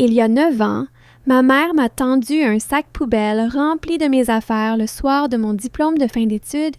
Il y a 9 ans, ma mère m'a tendu un sac poubelle rempli de mes affaires le soir de mon diplôme de fin d'études,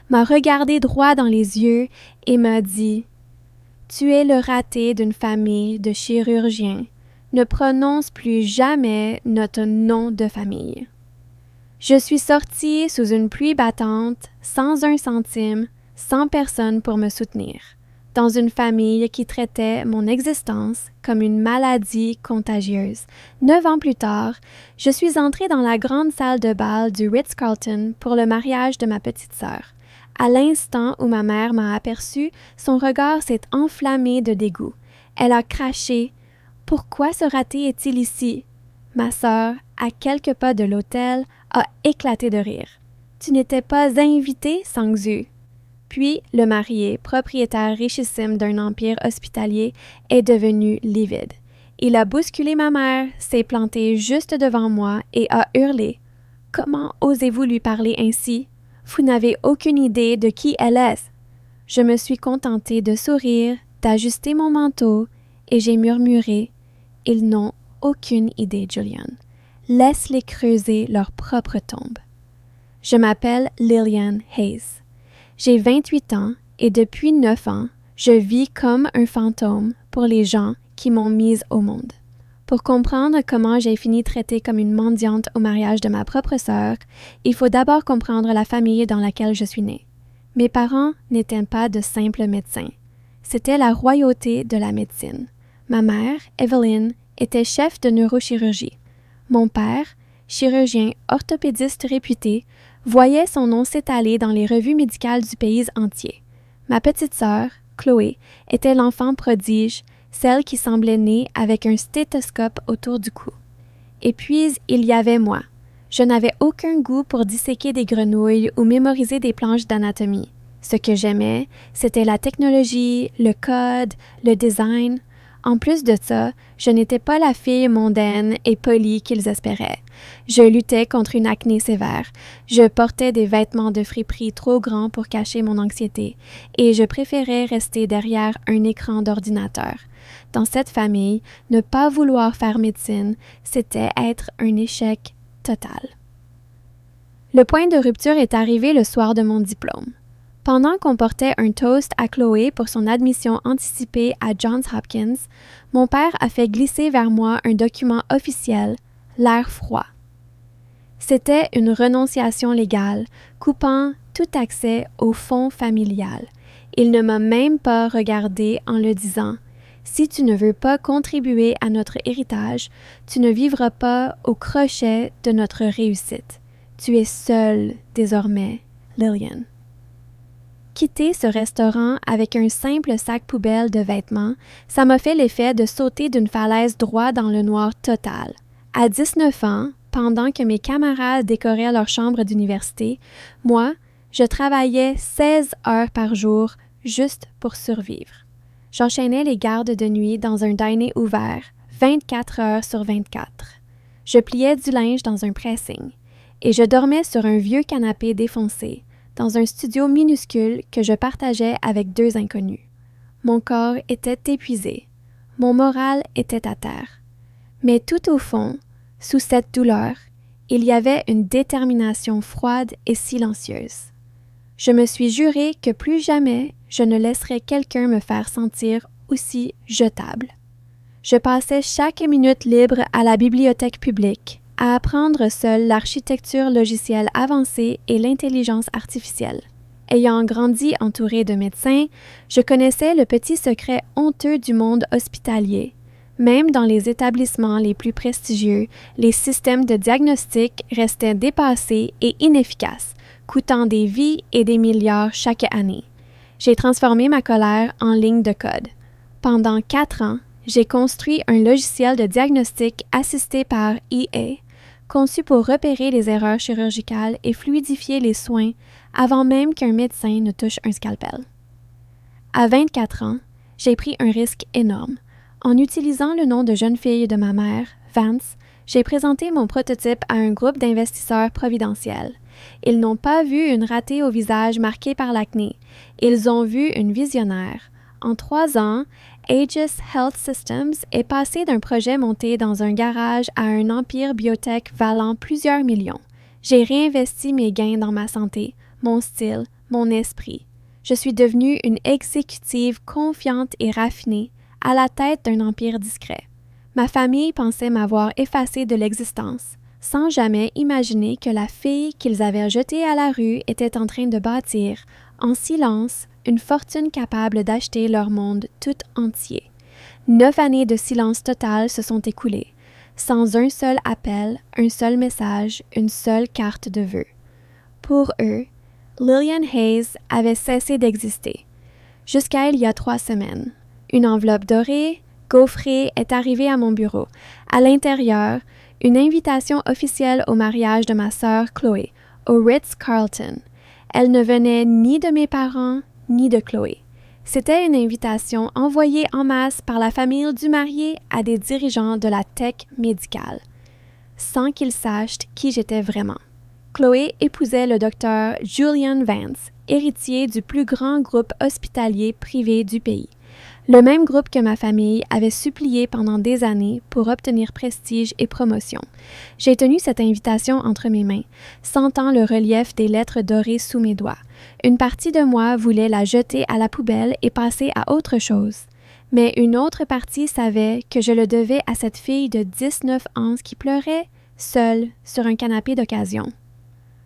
m'a regardé droit dans les yeux et m'a dit « Tu es le raté d'une famille de chirurgiens. Ne prononce plus jamais notre nom de famille. » Je suis sortie sous une pluie battante, sans un centime, sans personne pour me soutenir, dans une famille qui traitait mon existence comme une maladie contagieuse. 9 ans plus tard, je suis entrée dans la grande salle de bal du Ritz-Carlton pour le mariage de ma petite sœur. À l'instant où ma mère m'a aperçue, son regard s'est enflammé de dégoût. Elle a craché. « Pourquoi ce raté est-il ici? » Ma sœur, à quelques pas de l'hôtel, a éclaté de rire. « Tu n'étais pas invitée, Sang-Xu. » Puis, le marié, propriétaire richissime d'un empire hospitalier, est devenu livide. Il a bousculé ma mère, s'est planté juste devant moi et a hurlé. « Comment osez-vous lui parler ainsi? Vous n'avez aucune idée de qui elle est. » Je me suis contentée de sourire, d'ajuster mon manteau, et j'ai murmuré. « Ils n'ont aucune idée, Julian. Laisse-les creuser leur propre tombe. » Je m'appelle Lillian Hayes. J'ai 28 ans et depuis 9 ans, je vis comme un fantôme pour les gens qui m'ont mise au monde. Pour comprendre comment j'ai fini traitée comme une mendiante au mariage de ma propre sœur, il faut d'abord comprendre la famille dans laquelle je suis née. Mes parents n'étaient pas de simples médecins. C'était la royauté de la médecine. Ma mère, Evelyn, était chef de neurochirurgie. Mon père, chirurgien orthopédiste réputé, voyait son nom s'étaler dans les revues médicales du pays entier. Ma petite sœur, Chloé, était l'enfant prodige, celle qui semblait née avec un stéthoscope autour du cou. Et puis, il y avait moi. Je n'avais aucun goût pour disséquer des grenouilles ou mémoriser des planches d'anatomie. Ce que j'aimais, c'était la technologie, le code, le design. En plus de ça, je n'étais pas la fille mondaine et polie qu'ils espéraient. Je luttais contre une acné sévère. Je portais des vêtements de friperie trop grands pour cacher mon anxiété et je préférais rester derrière un écran d'ordinateur. Dans cette famille, ne pas vouloir faire médecine, c'était être un échec total. Le point de rupture est arrivé le soir de mon diplôme. Pendant qu'on portait un toast à Chloé pour son admission anticipée à Johns Hopkins, mon père a fait glisser vers moi un document officiel, l'air froid. C'était une renonciation légale, coupant tout accès au fonds familial. Il ne m'a même pas regardé en le disant « Si tu ne veux pas contribuer à notre héritage, tu ne vivras pas au crochet de notre réussite. Tu es seule désormais, Lillian. » Quitter ce restaurant avec un simple sac poubelle de vêtements, ça m'a fait l'effet de sauter d'une falaise droit dans le noir total. À 19 ans, pendant que mes camarades décoraient leur chambre d'université, moi, je travaillais 16 heures par jour juste pour survivre. J'enchaînais les gardes de nuit dans un dîner ouvert, 24 heures sur 24. Je pliais du linge dans un pressing et je dormais sur un vieux canapé défoncé, dans un studio minuscule que je partageais avec 2 inconnus. Mon corps était épuisé. Mon moral était à terre. Mais tout au fond, sous cette douleur, il y avait une détermination froide et silencieuse. Je me suis juré que plus jamais je ne laisserais quelqu'un me faire sentir aussi jetable. Je passais chaque minute libre à la bibliothèque publique, à apprendre seule l'architecture logicielle avancée et l'intelligence artificielle. Ayant grandi entourée de médecins, je connaissais le petit secret honteux du monde hospitalier. Même dans les établissements les plus prestigieux, les systèmes de diagnostic restaient dépassés et inefficaces, coûtant des vies et des milliards chaque année. J'ai transformé ma colère en ligne de code. Pendant 4 ans, j'ai construit un logiciel de diagnostic assisté par EA, conçu pour repérer les erreurs chirurgicales et fluidifier les soins avant même qu'un médecin ne touche un scalpel. À 24 ans, j'ai pris un risque énorme. En utilisant le nom de jeune fille de ma mère, Vance, j'ai présenté mon prototype à un groupe d'investisseurs providentiels. Ils n'ont pas vu une ratée au visage marquée par l'acné. Ils ont vu une visionnaire. En 3 ans, Aegis Health Systems est passé d'un projet monté dans un garage à un empire biotech valant plusieurs millions. J'ai réinvesti mes gains dans ma santé, mon style, mon esprit. Je suis devenue une exécutive confiante et raffinée, à la tête d'un empire discret. Ma famille pensait m'avoir effacée de l'existence, sans jamais imaginer que la fille qu'ils avaient jetée à la rue était en train de bâtir, en silence, une fortune capable d'acheter leur monde tout entier. 9 années de silence total se sont écoulées, sans un seul appel, un seul message, une seule carte de vœux. Pour eux, Lillian Hayes avait cessé d'exister. Jusqu'à il y a 3 semaines. Une enveloppe dorée, gaufrée, est arrivée à mon bureau. À l'intérieur, une invitation officielle au mariage de ma sœur Chloé, au Ritz-Carlton. Elle ne venait ni de mes parents, ni de Chloé. C'était une invitation envoyée en masse par la famille du marié à des dirigeants de la tech médicale, sans qu'ils sachent qui j'étais vraiment. Chloé épousait le docteur Julian Vance, héritier du plus grand groupe hospitalier privé du pays. Le même groupe que ma famille avait supplié pendant des années pour obtenir prestige et promotion. J'ai tenu cette invitation entre mes mains, sentant le relief des lettres dorées sous mes doigts. Une partie de moi voulait la jeter à la poubelle et passer à autre chose. Mais une autre partie savait que je le devais à cette fille de 19 ans qui pleurait, seule, sur un canapé d'occasion.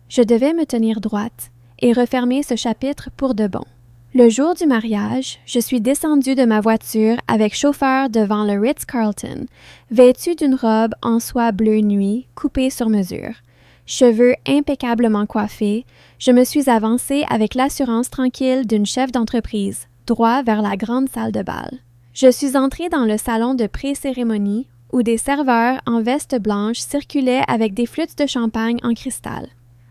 Je devais me tenir droite et refermer ce chapitre pour de bon. Le jour du mariage, je suis descendue de ma voiture avec chauffeur devant le Ritz-Carlton, vêtue d'une robe en soie bleu nuit coupée sur mesure. Cheveux impeccablement coiffés, je me suis avancée avec l'assurance tranquille d'une chef d'entreprise, droit vers la grande salle de bal. Je suis entrée dans le salon de pré-cérémonie où des serveurs en veste blanche circulaient avec des flûtes de champagne en cristal.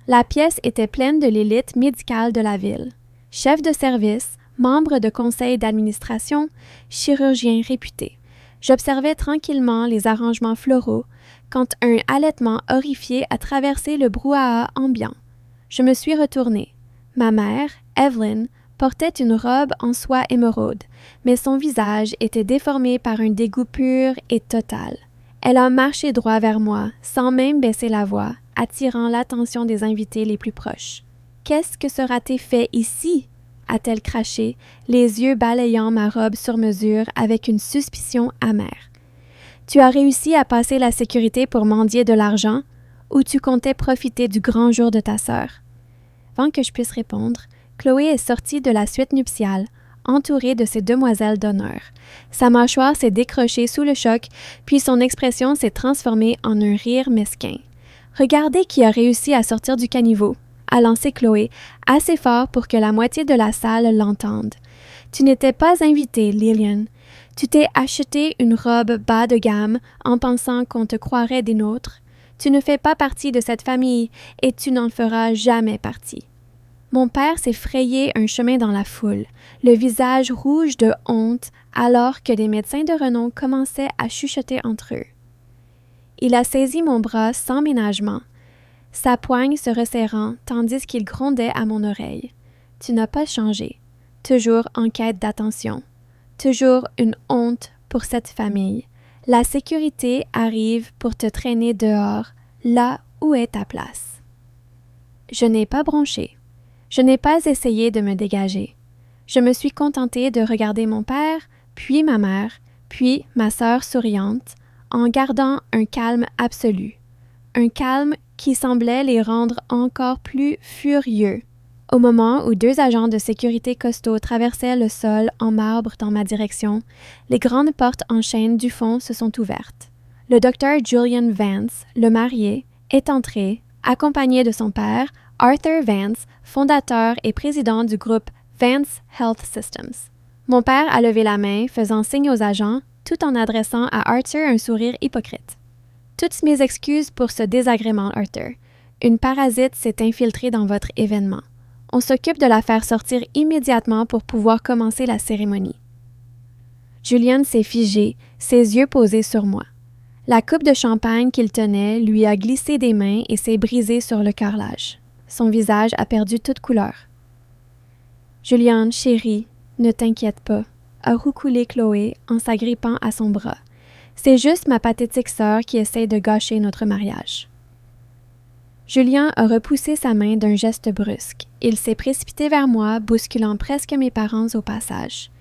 La pièce était pleine de l'élite médicale de la ville. Chefs de service, membres de conseils d'administration, chirurgiens réputés. J'observais tranquillement les arrangements floraux quand un halètement horrifié a traversé le brouhaha ambiant. Je me suis retournée. Ma mère, Evelyn, portait une robe en soie émeraude, mais son visage était déformé par un dégoût pur et total. Elle a marché droit vers moi, sans même baisser la voix, attirant l'attention des invités les plus proches. « Qu'est-ce que sera-t-il fait ici? » a-t-elle craché, les yeux balayant ma robe sur mesure avec une suspicion amère. « Tu as réussi à passer la sécurité pour mendier de l'argent, ou tu comptais profiter du grand jour de ta sœur? » Avant que je puisse répondre, Chloé est sortie de la suite nuptiale, entourée de ses demoiselles d'honneur. Sa mâchoire s'est décrochée sous le choc, puis son expression s'est transformée en un rire mesquin. « Regardez qui a réussi à sortir du caniveau !» a lancé Chloé, assez fort pour que la moitié de la salle l'entende. « Tu n'étais pas invitée, Lillian. Tu t'es acheté une robe bas de gamme en pensant qu'on te croirait des nôtres. Tu ne fais pas partie de cette famille et tu n'en feras jamais partie. » Mon père s'est frayé un chemin dans la foule, le visage rouge de honte alors que des médecins de renom commençaient à chuchoter entre eux. Il a saisi mon bras sans ménagement, sa poigne se resserrant tandis qu'il grondait à mon oreille. « Tu n'as pas changé, toujours en quête d'attention, toujours une honte pour cette famille. La sécurité arrive pour te traîner dehors, là où est ta place. » Je n'ai pas bronché. Je n'ai pas essayé de me dégager. Je me suis contentée de regarder mon père, puis ma mère, puis ma sœur souriante, en gardant un calme absolu. Un calme qui semblait les rendre encore plus furieux. Au moment où 2 agents de sécurité costauds traversaient le sol en marbre dans ma direction, les grandes portes en chêne du fond se sont ouvertes. Le docteur Julian Vance, le marié, est entré, accompagné de son père, Arthur Vance, fondateur et président du groupe Vance Health Systems. Mon père a levé la main, faisant signe aux agents, tout en adressant à Arthur un sourire hypocrite. Toutes mes excuses pour ce désagrément, Arthur. Une parasite s'est infiltrée dans votre événement. On s'occupe de la faire sortir immédiatement pour pouvoir commencer la cérémonie. Julian s'est figé, ses yeux posés sur moi. La coupe de champagne qu'il tenait lui a glissé des mains et s'est brisée sur le carrelage. Son visage a perdu toute couleur. « Julian, chérie, ne t'inquiète pas, a roucoulé Chloé en s'agrippant à son bras. C'est juste ma pathétique sœur qui essaie de gâcher notre mariage. Julien a repoussé sa main d'un geste brusque. Il s'est précipité vers moi, bousculant presque mes parents au passage.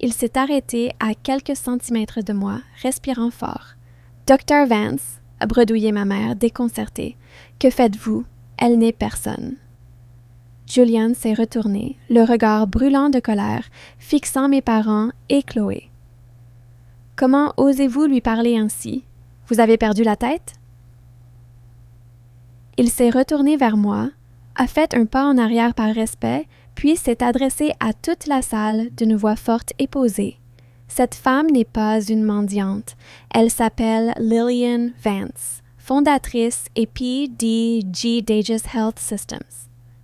Il s'est arrêté à quelques centimètres de moi, respirant fort. « Dr. Vance », a bredouillé ma mère, déconcertée. « Que faites-vous? Elle n'est personne. » Julian s'est retourné, le regard brûlant de colère, fixant mes parents et Chloé. « Comment osez-vous lui parler ainsi? Vous avez perdu la tête? » Il s'est retourné vers moi, a fait un pas en arrière par respect, puis s'est adressé à toute la salle d'une voix forte et posée. Cette femme n'est pas une mendiante. Elle s'appelle Lillian Vance, fondatrice et PDG d'Aegis Health Systems.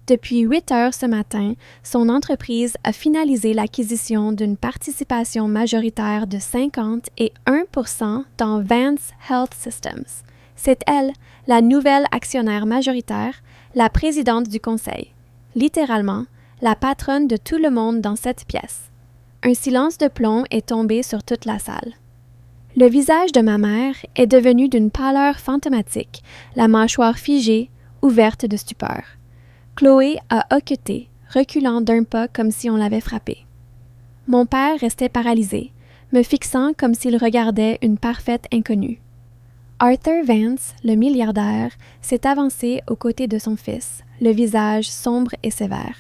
Depuis 8 heures ce matin, son entreprise a finalisé l'acquisition d'une participation majoritaire de 50 et 1% dans Vance Health Systems. C'est elle, la nouvelle actionnaire majoritaire, la présidente du conseil. Littéralement, la patronne de tout le monde dans cette pièce. Un silence de plomb est tombé sur toute la salle. Le visage de ma mère est devenu d'une pâleur fantomatique, la mâchoire figée, ouverte de stupeur. Chloé a hoqueté, reculant d'un pas comme si on l'avait frappée. Mon père restait paralysé, me fixant comme s'il regardait une parfaite inconnue. Arthur Vance, le milliardaire, s'est avancé aux côtés de son fils, le visage sombre et sévère.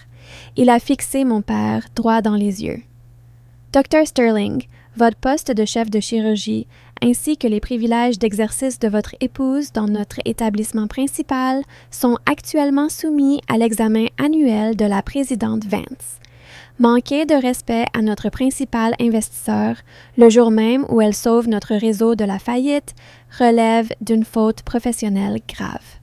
Il a fixé mon père droit dans les yeux. « Dr. Sterling, votre poste de chef de chirurgie ainsi que les privilèges d'exercice de votre épouse dans notre établissement principal sont actuellement soumis à l'examen annuel de la présidente Vance. Manquer de respect à notre principal investisseur, le jour même où elle sauve notre réseau de la faillite, relève d'une faute professionnelle grave. »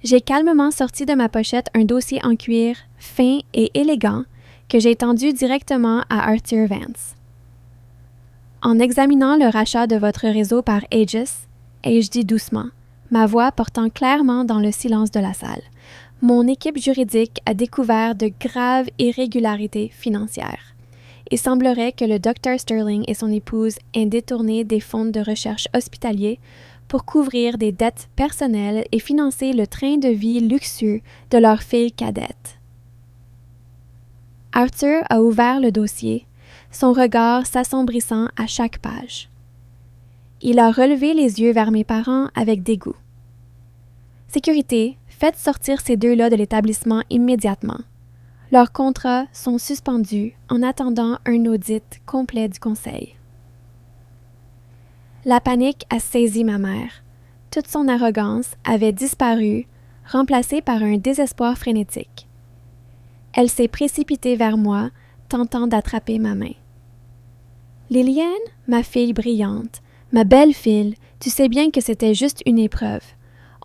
J'ai calmement sorti de ma pochette un dossier en cuir, fin et élégant, que j'ai tendu directement à Arthur Vance. En examinant le rachat de votre réseau par Aegis, ai-je dit doucement, ma voix portant clairement dans le silence de la salle, mon équipe juridique a découvert de graves irrégularités financières. Il semblerait que le Dr. Sterling et son épouse aient détourné des fonds de recherche hospitaliers pour couvrir des dettes personnelles et financer le train de vie luxueux de leur fille cadette. Arthur a ouvert le dossier, son regard s'assombrissant à chaque page. Il a relevé les yeux vers mes parents avec dégoût. « Sécurité, faites sortir ces deux-là de l'établissement immédiatement. Leurs contrats sont suspendus en attendant un audit complet du conseil. » La panique a saisi ma mère. Toute son arrogance avait disparu, remplacée par un désespoir frénétique. Elle s'est précipitée vers moi, tentant d'attraper ma main. « Liliane, ma fille brillante, ma belle fille, tu sais bien que c'était juste une épreuve.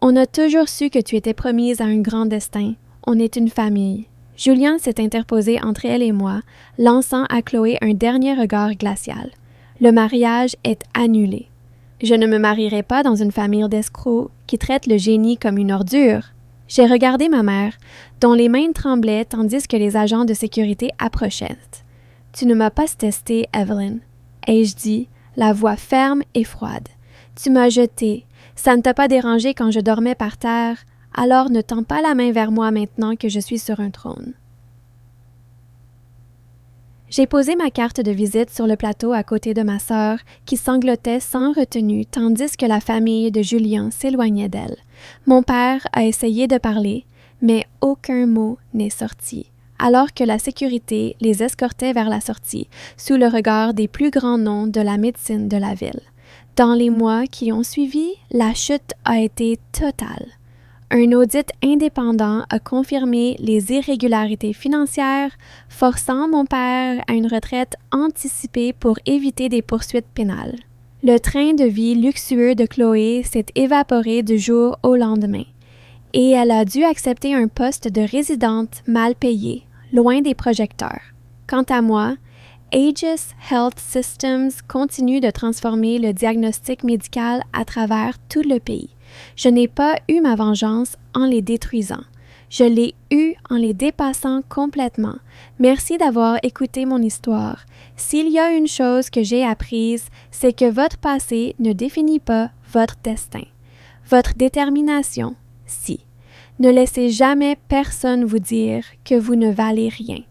On a toujours su que tu étais promise à un grand destin. On est une famille. » Julien s'est interposé entre elle et moi, lançant à Chloé un dernier regard glacial. « Le mariage est annulé. Je ne me marierai pas dans une famille d'escrocs qui traite le génie comme une ordure. » J'ai regardé ma mère, dont les mains tremblaient tandis que les agents de sécurité approchaient. « Tu ne m'as pas testé, Evelyn. » ai-je dit, la voix ferme et froide. « Tu m'as jeté. Ça ne t'a pas dérangé quand je dormais par terre, alors ne tends pas la main vers moi maintenant que je suis sur un trône. » J'ai posé ma carte de visite sur le plateau à côté de ma sœur, qui sanglotait sans retenue tandis que la famille de Julien s'éloignait d'elle. Mon père a essayé de parler, mais aucun mot n'est sorti, alors que la sécurité les escortait vers la sortie, sous le regard des plus grands noms de la médecine de la ville. Dans les mois qui ont suivi, la chute a été totale. Un audit indépendant a confirmé les irrégularités financières, forçant mon père à une retraite anticipée pour éviter des poursuites pénales. Le train de vie luxueux de Chloé s'est évaporé du jour au lendemain, et elle a dû accepter un poste de résidente mal payé, loin des projecteurs. Quant à moi, Aegis Health Systems continue de transformer le diagnostic médical à travers tout le pays. Je n'ai pas eu ma vengeance en les détruisant. Je l'ai eu en les dépassant complètement. Merci d'avoir écouté mon histoire. S'il y a une chose que j'ai apprise, c'est que votre passé ne définit pas votre destin. Votre détermination, si. Ne laissez jamais personne vous dire que vous ne valez rien.